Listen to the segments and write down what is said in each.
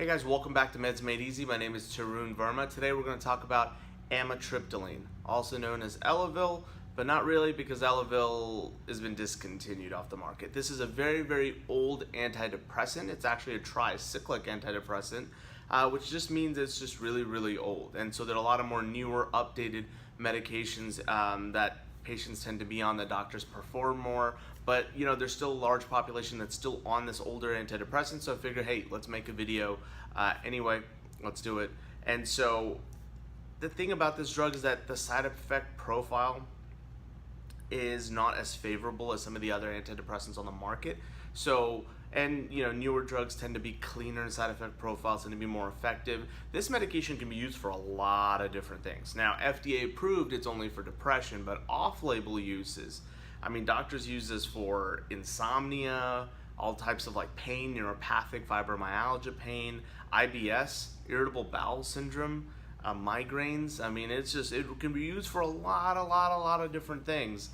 Hey guys, welcome back to Meds Made Easy. My name is Tarun Verma. Today we're going to talk about Amitriptyline, also known as Elavil, but not really because Elavil has been discontinued off the market. This is a very, very old antidepressant. It's actually a tricyclic antidepressant, which just means it's just really, really old. And so there are a lot of more newer, updated medications that patients tend to be on, the doctors perform more, but you know, there's still a large population that's still on this older antidepressant, so I figured, hey, let's make a video anyway, let's do it. And so the thing about this drug is that the side effect profile is not as favorable as some of the other antidepressants on the market. So, and you know, newer drugs tend to be cleaner, side effect profiles tend to be more effective. This medication can be used for a lot of different things. Now, FDA approved, it's only for depression, but off-label uses, I mean, doctors use this for insomnia, all types of like pain, neuropathic fibromyalgia pain, IBS, irritable bowel syndrome, migraines. I mean, it can be used for a lot of different things.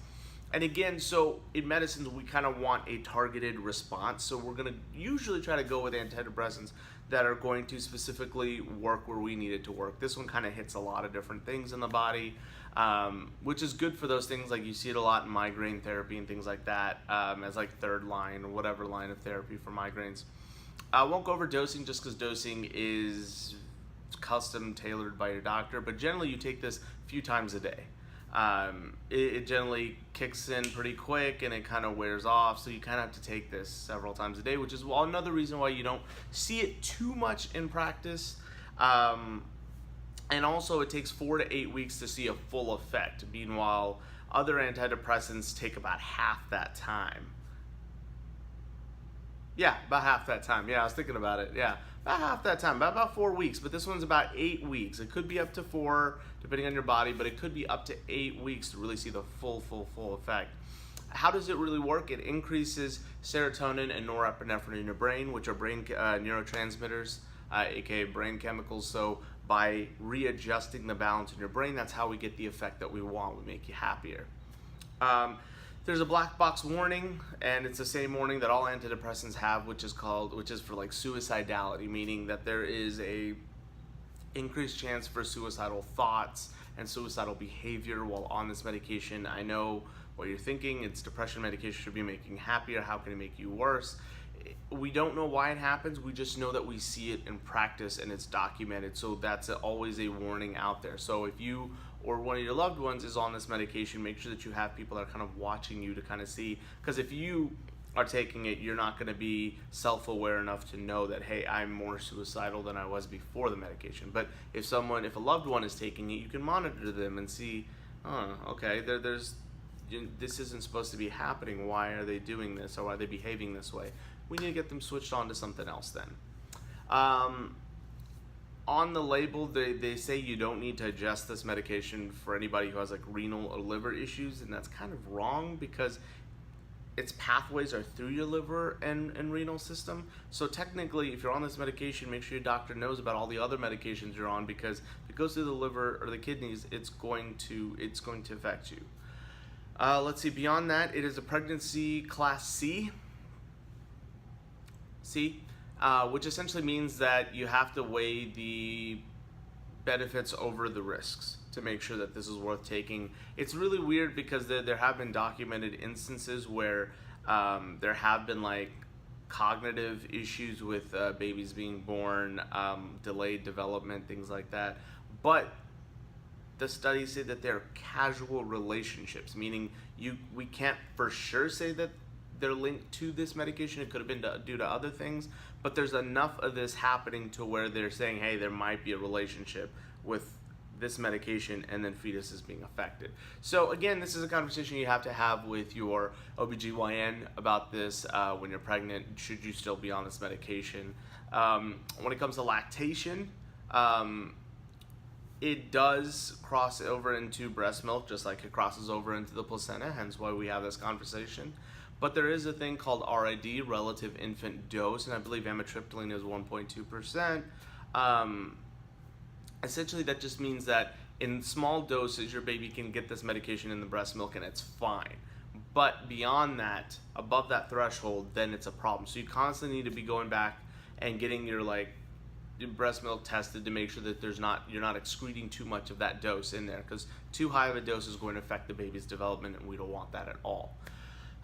And again, so in medicine, we kind of want a targeted response. So we're going to usually try to go with antidepressants that are going to specifically work where we need it to work. This one kind of hits a lot of different things in the body, which is good for those things. Like you see it a lot in migraine therapy and things like that, as like third line or whatever line of therapy for migraines. I won't go over dosing just because dosing is custom tailored by your doctor, but generally you take this a few times a day. It generally kicks in pretty quick and it kind of wears off, so you kind of have to take this several times a day, which is another reason why you don't see it too much in practice. And also it takes 4 to 8 weeks to see a full effect. Meanwhile, other antidepressants take about half that time. Yeah, about half that time. Yeah, I was thinking about it. Yeah, about half that time, about 4 weeks. But this one's about 8 weeks. It could be up to 4, depending on your body, but it could be up to 8 weeks to really see the full effect. How does it really work? It increases serotonin and norepinephrine in your brain, which are brain neurotransmitters, aka brain chemicals. So by readjusting the balance in your brain, that's how we get the effect that we want. We make you happier. There's a black box warning, and it's the same warning that all antidepressants have, which is for like suicidality, meaning that there is a increased chance for suicidal thoughts and suicidal behavior while on this medication. I know what you're thinking, it's depression medication should be making you happier, how can it make you worse? We don't know why it happens, we just know that we see it in practice and it's documented, so that's always a warning out there. So if you or one of your loved ones is on this medication, make sure that you have people that are kind of watching you to kind of see, because if you are taking it, you're not going to be self-aware enough to know that, hey, I'm more suicidal than I was before the medication. But if a loved one is taking it, you can monitor them and see, oh, okay, this isn't supposed to be happening. Why are they doing this, or why are they behaving this way? We need to get them switched on to something else then. On the label, they say you don't need to adjust this medication for anybody who has like renal or liver issues, and that's kind of wrong because its pathways are through your liver and renal system. So technically, if you're on this medication, make sure your doctor knows about all the other medications you're on, because if it goes through the liver or the kidneys, it's going to affect you. Let's see, beyond that, it is a pregnancy class C, which essentially means that you have to weigh the benefits over the risks to make sure that this is worth taking. It's really weird because there have been documented instances where there have been like cognitive issues with babies being born, delayed development, things like that. But the studies say that they're casual relationships, meaning we can't for sure say that they're linked to this medication. It could have been due to other things, but there's enough of this happening to where they're saying, hey, there might be a relationship with this medication and then fetuses being affected. So again, this is a conversation you have to have with your OBGYN about this when you're pregnant. Should you still be on this medication? When it comes to lactation, it does cross over into breast milk, just like it crosses over into the placenta, hence why we have this conversation. But there is a thing called RID, relative infant dose, and I believe amitriptyline is 1.2%. Essentially, that just means that in small doses, your baby can get this medication in the breast milk and it's fine. But beyond that, above that threshold, then it's a problem. So you constantly need to be going back and getting your breast milk tested to make sure that you're not excreting too much of that dose in there, because too high of a dose is going to affect the baby's development, and we don't want that at all.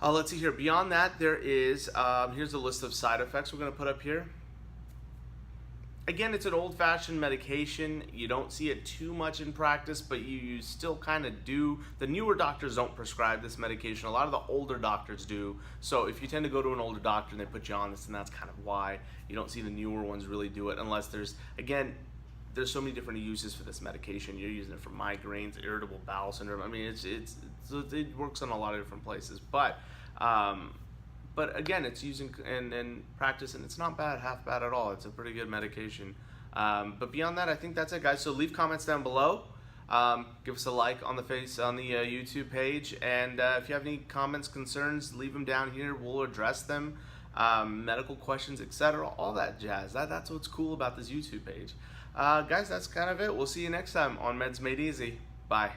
Let's see here. Beyond that, there is here's a list of side effects we're going to put up here. Again, it's an old-fashioned medication. You don't see it too much in practice, but you still kind of do. The newer doctors don't prescribe this medication. A lot of the older doctors do. So if you tend to go to an older doctor and they put you on this, and that's kind of why you don't see the newer ones really do it, unless there's so many different uses for this medication. You're using it for migraines, irritable bowel syndrome. I mean, it works in a lot of different places. But again, it's using in practice, and it's not bad, half bad at all. It's a pretty good medication. But beyond that, I think that's it, guys. So leave comments down below. Give us a like on the YouTube page, and if you have any comments, concerns, leave them down here. We'll address them. Medical questions, etc. All that jazz. That's what's cool about this YouTube page. Guys, that's kind of it. We'll see you next time on Meds Made Easy. Bye.